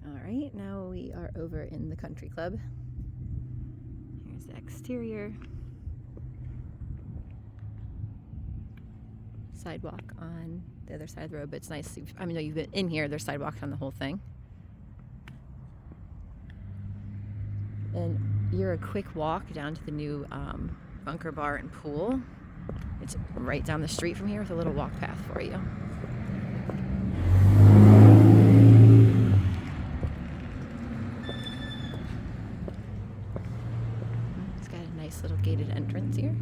All right, now we are over in the country club. Here's the exterior. Sidewalk on the other side of the road, but it's nice. I mean, you've been in here, there's sidewalks on the whole thing. And you're a quick walk down to the new bunker bar and pool. It's right down the street from here with a little walk path for you. It's got a nice little gated entrance here.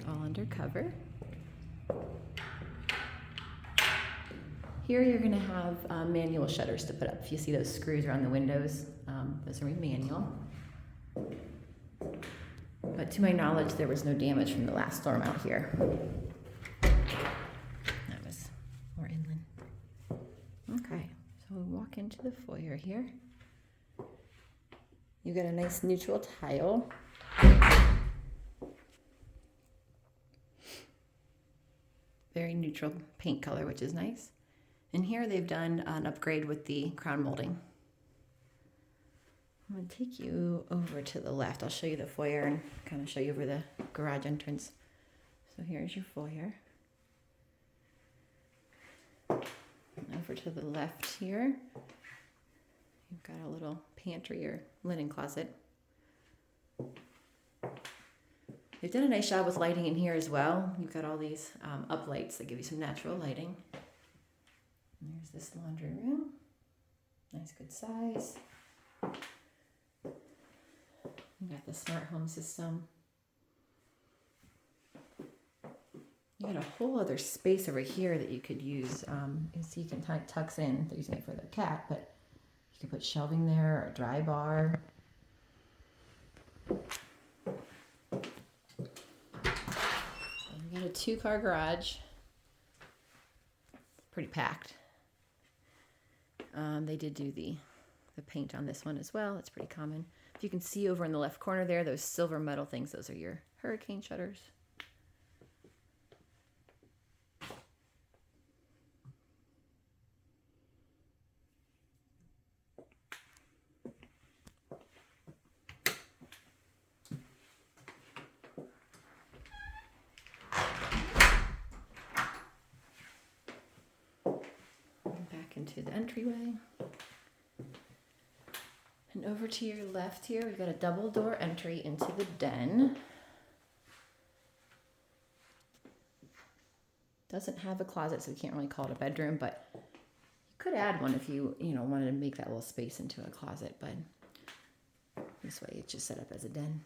All undercover. Here you're going to have manual shutters to put up. If you see those screws around the windows, those are manual. But to my knowledge, there was no damage from the last storm out here. That was more inland. Okay, so we walk into the foyer here. You got a nice neutral tile. Very neutral paint color, which is nice. And here they've done an upgrade with the crown molding. I'm going to take you over to the left. I'll show you the foyer and kind of show you over the garage entrance. So here's your foyer. Over to the left here, you've got a little pantry or linen closet. They've done a nice job with lighting in here as well. You've got all these up lights that give you some natural lighting. And there's this laundry room. Nice, good size. You got the smart home system. You got a whole other space over here that you could use. You see, you can tucks in. They're using it for the cat, but you can put shelving there or a dry bar. You got a 2-car garage. Pretty packed. They did do the paint on this one as well. It's pretty common. If you can see over in the left corner there, those silver metal things, those are your hurricane shutters. Back into the entryway. And over to your left here, we've got a double door entry into the den. Doesn't have a closet, so we can't really call it a bedroom, but you could add one if you wanted to make that little space into a closet, but this way it's just set up as a den.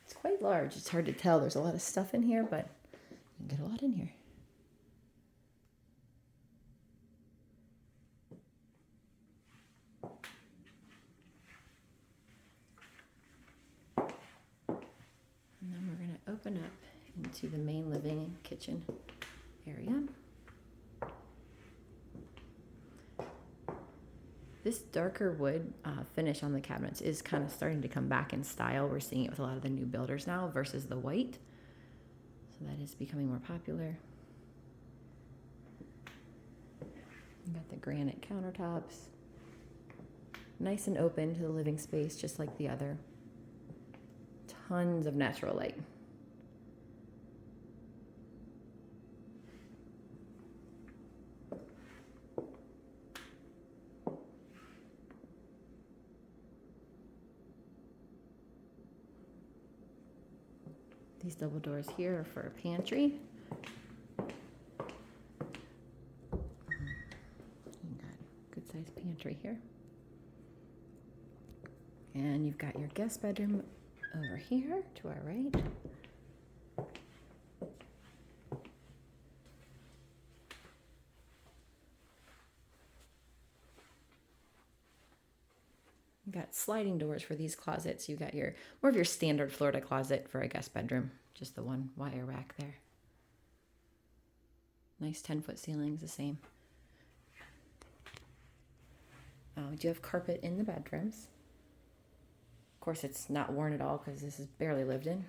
It's quite large. It's hard to tell. There's a lot of stuff in here, but you can get a lot in here. Open up into the main living and kitchen area. This darker wood finish on the cabinets is kind of starting to come back in style. We're seeing it with a lot of the new builders now versus the white. So that is becoming more popular. You got the granite countertops. Nice and open to the living space, just like the other. Tons of natural light. These double doors here are for a pantry. You've got a good sized pantry here. And you've got your guest bedroom over here to our right. You've got sliding doors for these closets. You've got your more of your standard Florida closet for a guest bedroom. Just the one wire rack there. Nice 10-foot ceilings, the same. We do have carpet in the bedrooms. Of course, it's not worn at all because this is barely lived in.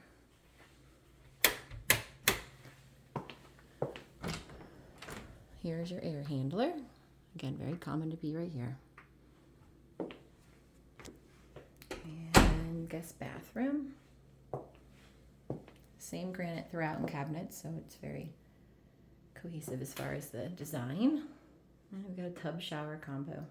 here's your air handler. Again, very common to be right here. And guest bathroom. Same granite throughout and cabinets, so it's very cohesive as far as the design. And we've got a tub shower combo.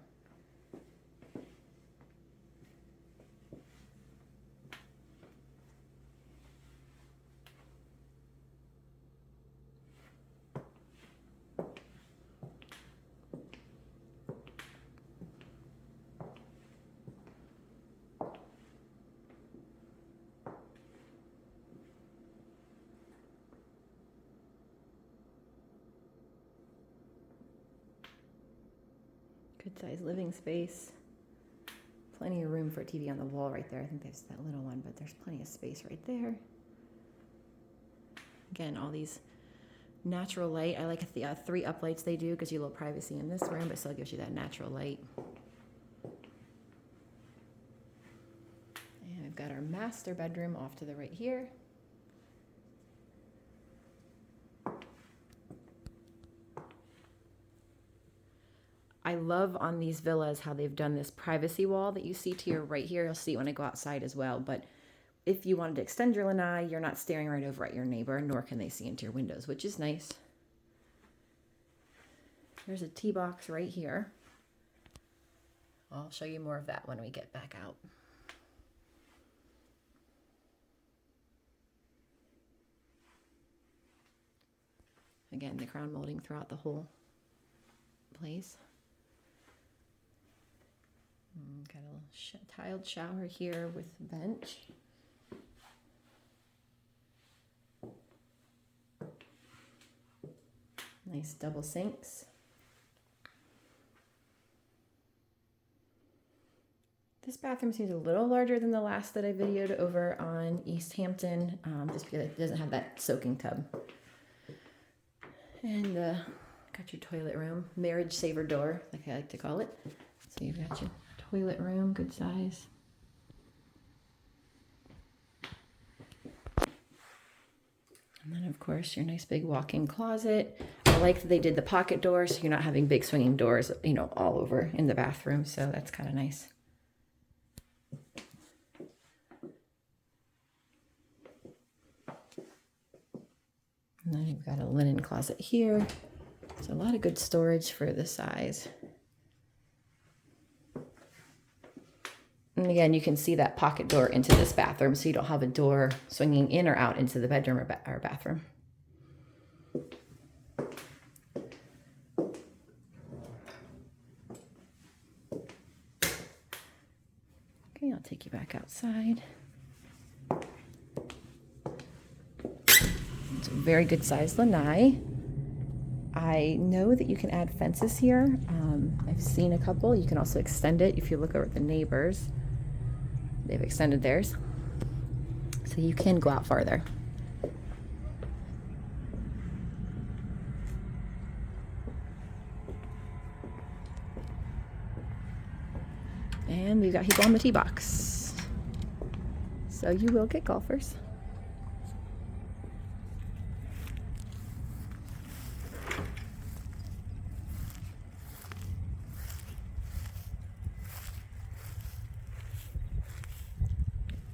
Good size living space. Plenty of room for a TV on the wall right there. I think there's that little one, but there's plenty of space right there. Again, all these natural light. I like the 3 up lights they do, gives you a little privacy in this room, but still gives you that natural light. And we've got our master bedroom off to the right here. I love on these villas how they've done this privacy wall that you see to your right here. You'll see it when I go outside as well. But if you wanted to extend your lanai, you're not staring right over at your neighbor, nor can they see into your windows, which is nice. There's a tea box right here. I'll show you more of that when we get back out. Again, the crown molding throughout the whole place. Got a little tiled shower here with bench. Nice double sinks. This bathroom seems a little larger than the last that I videoed over on East Hampton, just because it doesn't have that soaking tub. And got your toilet room, marriage saver door, like I like to call it. So you've got your toilet room, good size. And then of course your nice big walk-in closet. I like that they did the pocket door so you're not having big swinging doors, you know, all over in the bathroom. So that's kind of nice. And then you've got a linen closet here. So a lot of good storage for the size. And again, you can see that pocket door into this bathroom, so you don't have a door swinging in or out into the bedroom or bathroom. Okay, I'll take you back outside. It's a very good sized lanai. I know that you can add fences here. I've seen a couple. You can also extend it if you look over at the neighbors. They've extended theirs. So you can go out farther. And we've got people on the tee box. So you will get golfers.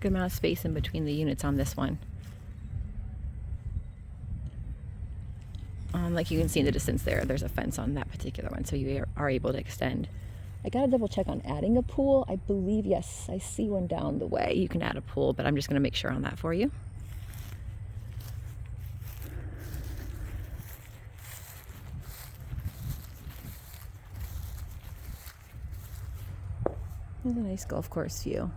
Good amount of space in between the units on this one. Like you can see in the distance there's a fence on that particular one, so you are able to extend. I gotta double check on adding a pool. I believe, yes, I see one down the way. You can add a pool, but I'm just gonna make sure on that for you. There's a nice golf course view.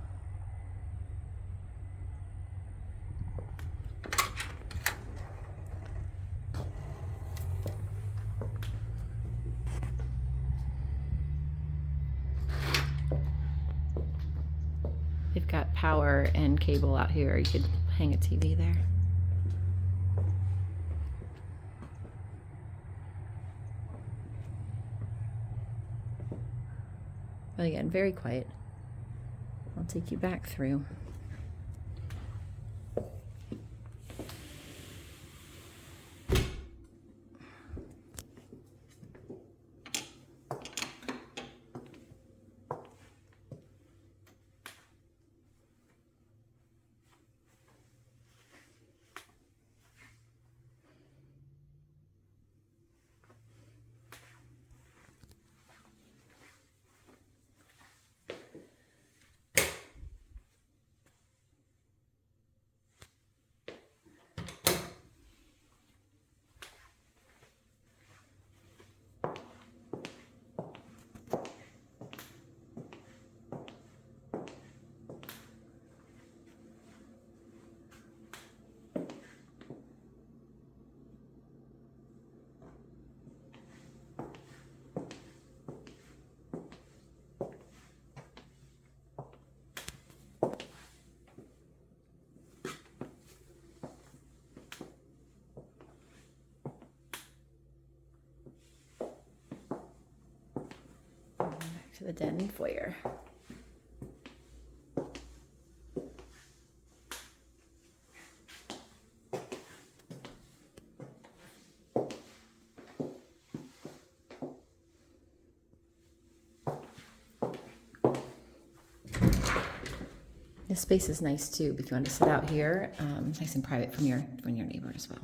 They've got power and cable out here. You could hang a TV there. But again, very quiet. I'll take you back through. the den and foyer. This space is nice too, if you want to sit out here, nice and private from your neighbor as well.